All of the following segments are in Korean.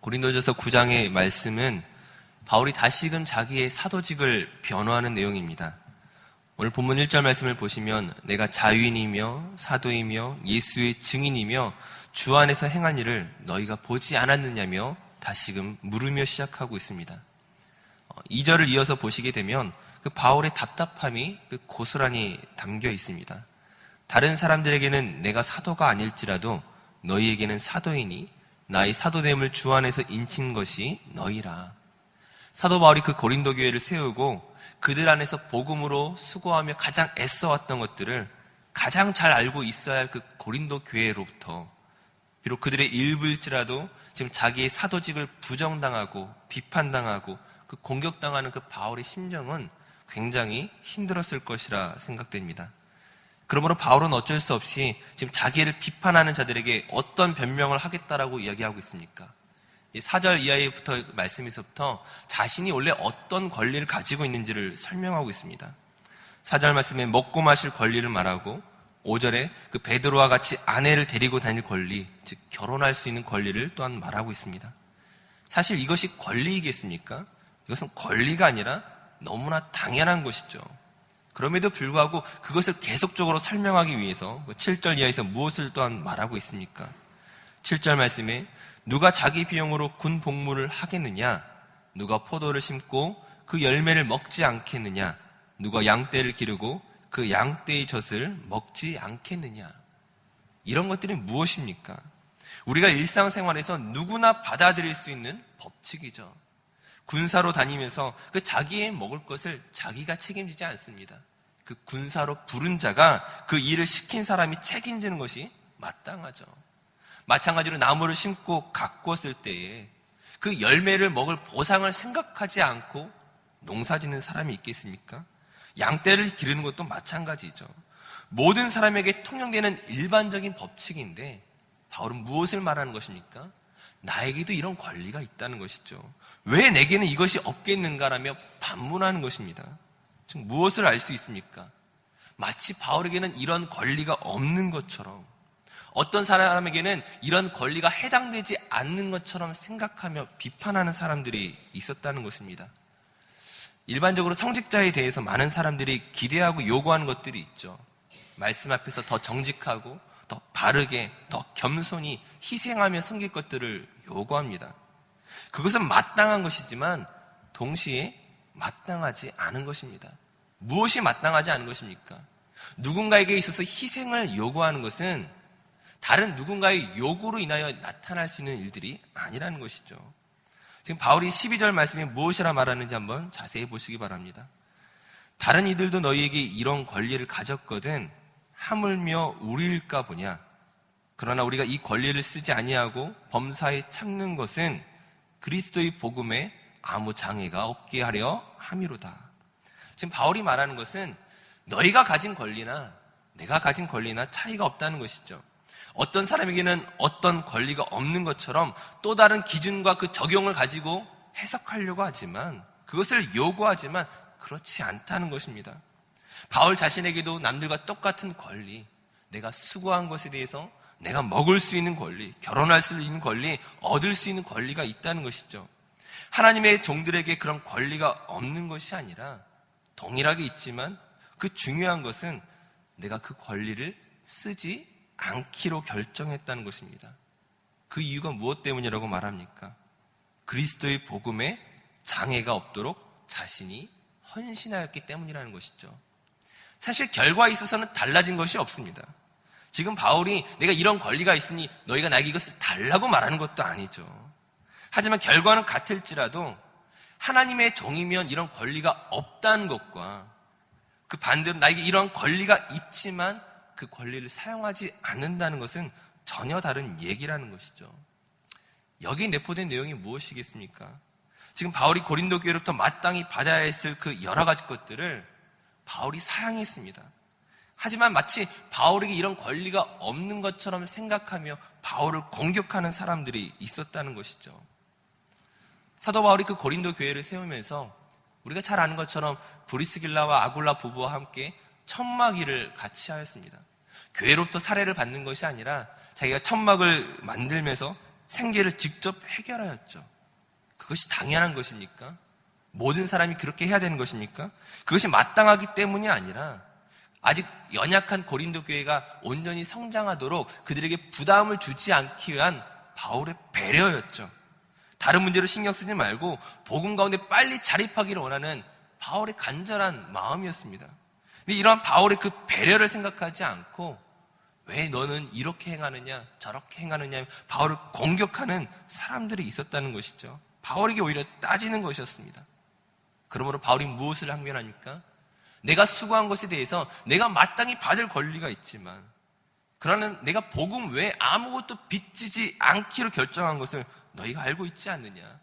고린도전서 9장의 말씀은 바울이 다시금 자기의 사도직을 변호하는 내용입니다. 오늘 본문 1절 말씀을 보시면 내가 자유인이며 사도이며 예수의 증인이며 주 안에서 행한 일을 너희가 보지 않았느냐며 다시금 물으며 시작하고 있습니다. 2절을 이어서 보시게 되면 그 바울의 답답함이 고스란히 담겨 있습니다. 다른 사람들에게는 내가 사도가 아닐지라도 너희에게는 사도이니 나의 사도됨을 주 안에서 인친 것이 너희라. 사도 바울이 그 고린도 교회를 세우고 그들 안에서 복음으로 수고하며 가장 애써왔던 것들을 가장 잘 알고 있어야 할 그 고린도 교회로부터 비록 그들의 일부일지라도 지금 자기의 사도직을 부정당하고 비판당하고 그 공격당하는 그 바울의 심정은 굉장히 힘들었을 것이라 생각됩니다. 그러므로 바울은 어쩔 수 없이 지금 자기를 비판하는 자들에게 어떤 변명을 하겠다라고 이야기하고 있습니까? 4절 이하부터 말씀에서부터 자신이 원래 어떤 권리를 가지고 있는지를 설명하고 있습니다. 4절 말씀에 먹고 마실 권리를 말하고 5절에 그 베드로와 같이 아내를 데리고 다닐 권리, 즉 결혼할 수 있는 권리를 또한 말하고 있습니다. 사실 이것이 권리이겠습니까? 이것은 권리가 아니라 너무나 당연한 것이죠. 그럼에도 불구하고 그것을 계속적으로 설명하기 위해서 7절 이하에서 무엇을 또한 말하고 있습니까? 7절 말씀에 누가 자기 비용으로 군 복무를 하겠느냐? 누가 포도를 심고 그 열매를 먹지 않겠느냐? 누가 양떼를 기르고 그 양떼의 젖을 먹지 않겠느냐? 이런 것들이 무엇입니까? 우리가 일상생활에서 누구나 받아들일 수 있는 법칙이죠. 군사로 다니면서 그 자기의 먹을 것을 자기가 책임지지 않습니다. 그 군사로 부른 자가 그 일을 시킨 사람이 책임지는 것이 마땅하죠. 마찬가지로 나무를 심고 가꾸었을 때에 그 열매를 먹을 보상을 생각하지 않고 농사 짓는 사람이 있겠습니까? 양떼를 기르는 것도 마찬가지죠. 모든 사람에게 통용되는 일반적인 법칙인데 바울은 무엇을 말하는 것입니까? 나에게도 이런 권리가 있다는 것이죠. 왜 내게는 이것이 없겠는가라며 반문하는 것입니다. 즉 무엇을 알 수 있습니까? 마치 바울에게는 이런 권리가 없는 것처럼 어떤 사람에게는 이런 권리가 해당되지 않는 것처럼 생각하며 비판하는 사람들이 있었다는 것입니다. 일반적으로 성직자에 대해서 많은 사람들이 기대하고 요구하는 것들이 있죠. 말씀 앞에서 더 정직하고 더 바르게 더 겸손히 희생하며 섬길 것들을 요구합니다. 그것은 마땅한 것이지만 동시에 마땅하지 않은 것입니다. 무엇이 마땅하지 않은 것입니까? 누군가에게 있어서 희생을 요구하는 것은 다른 누군가의 요구로 인하여 나타날 수 있는 일들이 아니라는 것이죠. 지금 바울이 12절 말씀에 무엇이라 말하는지 한번 자세히 보시기 바랍니다. 다른 이들도 너희에게 이런 권리를 가졌거든 하물며 우리일까 보냐. 그러나 우리가 이 권리를 쓰지 아니하고 범사에 참는 것은 그리스도의 복음에 아무 장애가 없게 하려 함이로다. 지금 바울이 말하는 것은 너희가 가진 권리나 내가 가진 권리나 차이가 없다는 것이죠. 어떤 사람에게는 어떤 권리가 없는 것처럼 또 다른 기준과 그 적용을 가지고 해석하려고 하지만 그것을 요구하지만 그렇지 않다는 것입니다. 바울 자신에게도 남들과 똑같은 권리, 내가 수고한 것에 대해서 내가 먹을 수 있는 권리, 결혼할 수 있는 권리, 얻을 수 있는 권리가 있다는 것이죠. 하나님의 종들에게 그런 권리가 없는 것이 아니라 동일하게 있지만 그 중요한 것은 내가 그 권리를 쓰지 않기로 결정했다는 것입니다. 그 이유가 무엇 때문이라고 말합니까? 그리스도의 복음에 장애가 없도록 자신이 헌신하였기 때문이라는 것이죠. 사실 결과에 있어서는 달라진 것이 없습니다. 지금 바울이 내가 이런 권리가 있으니 너희가 나에게 이것을 달라고 말하는 것도 아니죠. 하지만 결과는 같을지라도 하나님의 종이면 이런 권리가 없다는 것과 그 반대로 나에게 이런 권리가 있지만 그 권리를 사용하지 않는다는 것은 전혀 다른 얘기라는 것이죠. 여기에 내포된 내용이 무엇이겠습니까? 지금 바울이 고린도 교회로부터 마땅히 받아야 했을 그 여러 가지 것들을 바울이 사양했습니다. 하지만 마치 바울에게 이런 권리가 없는 것처럼 생각하며 바울을 공격하는 사람들이 있었다는 것이죠. 사도 바울이 그 고린도 교회를 세우면서 우리가 잘 아는 것처럼 브리스길라와 아굴라 부부와 함께 천막 일을 같이 하였습니다. 교회로부터 사례를 받는 것이 아니라 자기가 천막을 만들면서 생계를 직접 해결하였죠. 그것이 당연한 것입니까? 모든 사람이 그렇게 해야 되는 것입니까? 그것이 마땅하기 때문이 아니라 아직 연약한 고린도 교회가 온전히 성장하도록 그들에게 부담을 주지 않기 위한 바울의 배려였죠. 다른 문제로 신경 쓰지 말고 복음 가운데 빨리 자립하기를 원하는 바울의 간절한 마음이었습니다. 근데 이러한 바울의 그 배려를 생각하지 않고 왜 너는 이렇게 행하느냐 저렇게 행하느냐 바울을 공격하는 사람들이 있었다는 것이죠. 바울에게 오히려 따지는 것이었습니다. 그러므로 바울이 무엇을 항변하니까 내가 수고한 것에 대해서 내가 마땅히 받을 권리가 있지만 그러나 내가 복음 외에 아무것도 빚지지 않기로 결정한 것을 너희가 알고 있지 않느냐.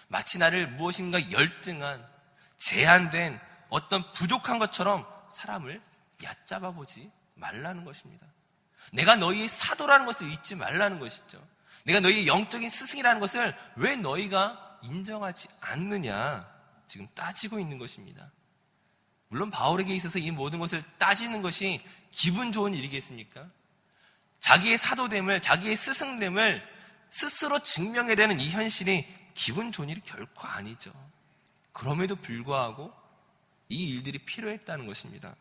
마치 나를 무엇인가 열등한 제한된 어떤 부족한 것처럼 사람을 얕잡아 보지 말라는 것입니다. 내가 너희의 사도라는 것을 잊지 말라는 것이죠. 내가 너희의 영적인 스승이라는 것을 왜 너희가 인정하지 않느냐 지금 따지고 있는 것입니다. 물론 바울에게 있어서 이 모든 것을 따지는 것이 기분 좋은 일이겠습니까? 자기의 사도됨을, 자기의 스승됨을 스스로 증명해야 되는 이 현실이 기분 좋은 일이 결코 아니죠. 그럼에도 불구하고 이 일들이 필요했다는 것입니다.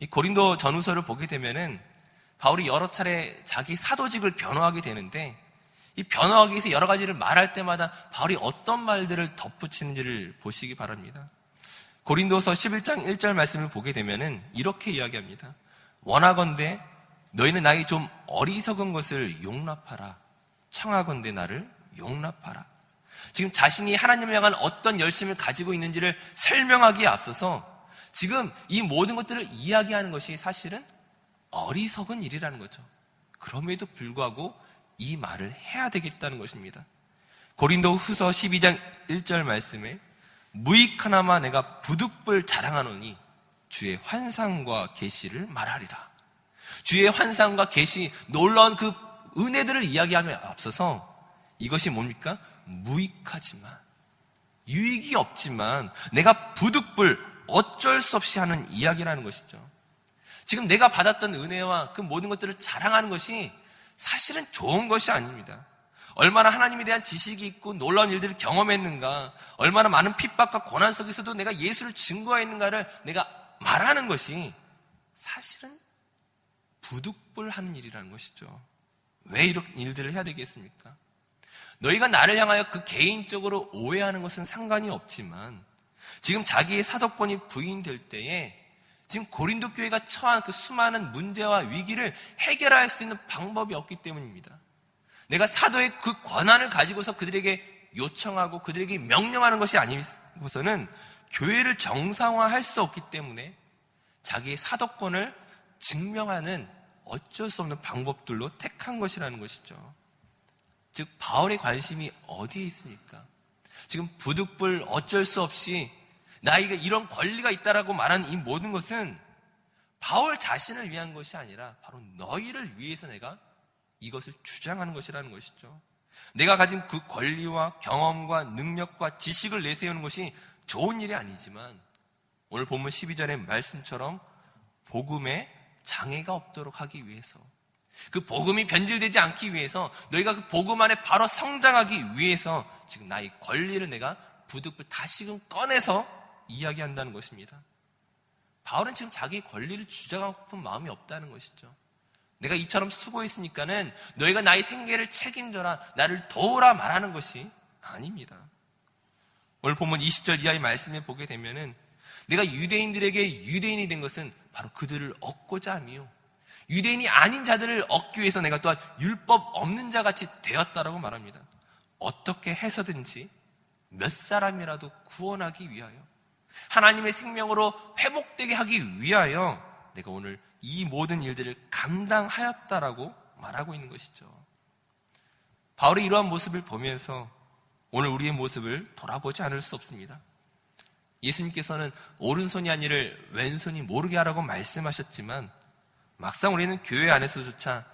이 고린도 전후서를 보게 되면은 바울이 여러 차례 자기 사도직을 변호하게 되는데 이 변호하기 위해서 여러 가지를 말할 때마다 바울이 어떤 말들을 덧붙이는지를 보시기 바랍니다. 고린도서 11장 1절 말씀을 보게 되면은 이렇게 이야기합니다. 원하건대 너희는 나의 좀 어리석은 것을 용납하라. 청하건대 나를 용납하라. 지금 자신이 하나님을 향한 어떤 열심을 가지고 있는지를 설명하기에 앞서서 지금 이 모든 것들을 이야기하는 것이 사실은 어리석은 일이라는 거죠. 그럼에도 불구하고 이 말을 해야 되겠다는 것입니다. 고린도 후서 12장 1절 말씀에 무익하나마 내가 부득불 자랑하노니 주의 환상과 계시를 말하리라. 주의 환상과 계시, 놀라운 그 은혜들을 이야기하며 앞서서 이것이 뭡니까? 무익하지만, 유익이 없지만 내가 부득불 어쩔 수 없이 하는 이야기라는 것이죠. 지금 내가 받았던 은혜와 그 모든 것들을 자랑하는 것이 사실은 좋은 것이 아닙니다. 얼마나 하나님에 대한 지식이 있고 놀라운 일들을 경험했는가, 얼마나 많은 핍박과 고난 속에서도 내가 예수를 증거했는가를 내가 말하는 것이 사실은 부득불하는 일이라는 것이죠. 왜 이런 일들을 해야 되겠습니까? 너희가 나를 향하여 그 개인적으로 오해하는 것은 상관이 없지만 지금 자기의 사도권이 부인될 때에 지금 고린도 교회가 처한 그 수많은 문제와 위기를 해결할 수 있는 방법이 없기 때문입니다. 내가 사도의 그 권한을 가지고서 그들에게 요청하고 그들에게 명령하는 것이 아니고서는 교회를 정상화할 수 없기 때문에 자기의 사도권을 증명하는 어쩔 수 없는 방법들로 택한 것이라는 것이죠. 즉 바울의 관심이 어디에 있습니까? 지금 부득불 어쩔 수 없이 나에게 이런 권리가 있다라고 말하는 이 모든 것은 바울 자신을 위한 것이 아니라 바로 너희를 위해서 내가 이것을 주장하는 것이라는 것이죠. 내가 가진 그 권리와 경험과 능력과 지식을 내세우는 것이 좋은 일이 아니지만 오늘 본문 12절의 말씀처럼 복음에 장애가 없도록 하기 위해서, 그 복음이 변질되지 않기 위해서, 너희가 그 복음 안에 바로 성장하기 위해서 지금 나의 권리를 내가 부득불 다시금 꺼내서 이야기한다는 것입니다. 바울은 지금 자기의 권리를 주장하고 싶은 마음이 없다는 것이죠. 내가 이처럼 수고했으니까는 너희가 나의 생계를 책임져라, 나를 도우라 말하는 것이 아닙니다. 오늘 본문 20절 이하의 말씀을 보게 되면은 내가 유대인들에게 유대인이 된 것은 바로 그들을 얻고자 함이요, 유대인이 아닌 자들을 얻기 위해서 내가 또한 율법 없는 자같이 되었다라고 말합니다. 어떻게 해서든지 몇 사람이라도 구원하기 위하여, 하나님의 생명으로 회복되게 하기 위하여 내가 오늘 이 모든 일들을 감당하였다라고 말하고 있는 것이죠. 바울의 이러한 모습을 보면서 오늘 우리의 모습을 돌아보지 않을 수 없습니다. 예수님께서는 오른손이 한 일을 왼손이 모르게 하라고 말씀하셨지만 막상 우리는 교회 안에서조차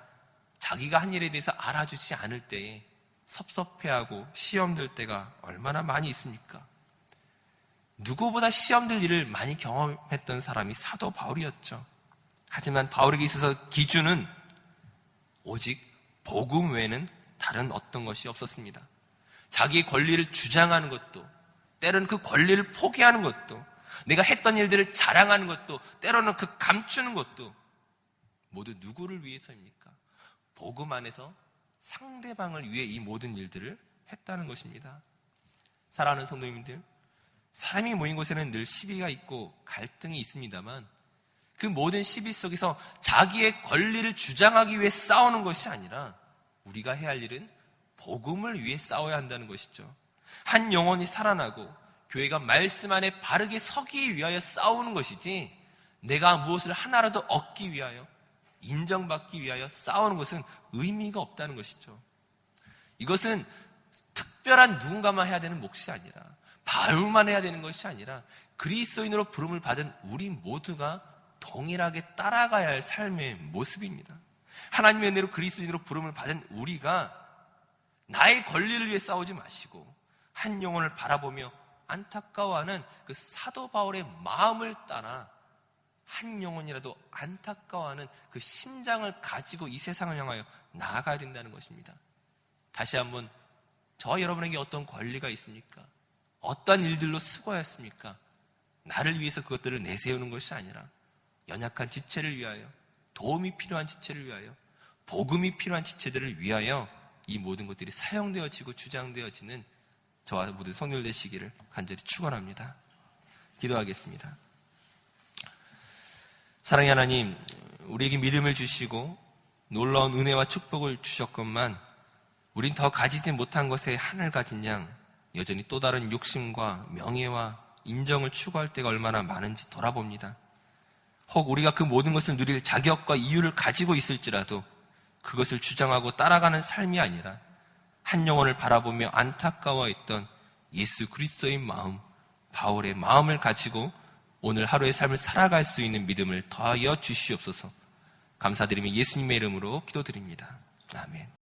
자기가 한 일에 대해서 알아주지 않을 때에 섭섭해하고 시험될 때가 얼마나 많이 있습니까? 누구보다 시험될 일을 많이 경험했던 사람이 사도 바울이었죠. 하지만 바울에게 있어서 기준은 오직 복음 외에는 다른 어떤 것이 없었습니다. 자기의 권리를 주장하는 것도, 때로는 그 권리를 포기하는 것도, 내가 했던 일들을 자랑하는 것도, 때로는 그 감추는 것도 모두 누구를 위해서입니까? 복음 안에서 상대방을 위해 이 모든 일들을 했다는 것입니다. 사랑하는 성도님들, 사람이 모인 곳에는 늘 시비가 있고 갈등이 있습니다만 그 모든 시비 속에서 자기의 권리를 주장하기 위해 싸우는 것이 아니라 우리가 해야 할 일은 복음을 위해 싸워야 한다는 것이죠. 한 영혼이 살아나고 교회가 말씀 안에 바르게 서기 위하여 싸우는 것이지 내가 무엇을 하나라도 얻기 위하여, 인정받기 위하여 싸우는 것은 의미가 없다는 것이죠. 이것은 특별한 누군가만 해야 되는 몫이 아니라, 바울만 해야 되는 것이 아니라 그리스도인으로 부름을 받은 우리 모두가 동일하게 따라가야 할 삶의 모습입니다. 하나님의 은혜로 그리스도인으로 부름을 받은 우리가 나의 권리를 위해 싸우지 마시고 한 영혼을 바라보며 안타까워하는 그 사도 바울의 마음을 따라 한 영혼이라도 안타까워하는 그 심장을 가지고 이 세상을 향하여 나아가야 된다는 것입니다. 다시 한번 저와 여러분에게 어떤 권리가 있습니까? 어떤 일들로 수고하였습니까? 나를 위해서 그것들을 내세우는 것이 아니라 연약한 지체를 위하여, 도움이 필요한 지체를 위하여, 복음이 필요한 지체들을 위하여 이 모든 것들이 사용되어지고 주장되어지는 저와 모든 성도들 되시기를 간절히 축원합니다. 기도하겠습니다. 사랑의 하나님, 우리에게 믿음을 주시고 놀라운 은혜와 축복을 주셨건만 우린 더 가지지 못한 것에 하늘 가진 양 여전히 또 다른 욕심과 명예와 인정을 추구할 때가 얼마나 많은지 돌아봅니다. 혹 우리가 그 모든 것을 누릴 자격과 이유를 가지고 있을지라도 그것을 주장하고 따라가는 삶이 아니라 한 영혼을 바라보며 안타까워했던 예수 그리스도의 마음, 바울의 마음을 가지고 오늘 하루의 삶을 살아갈 수 있는 믿음을 더하여 주시옵소서. 감사드리며 예수님의 이름으로 기도드립니다. 아멘.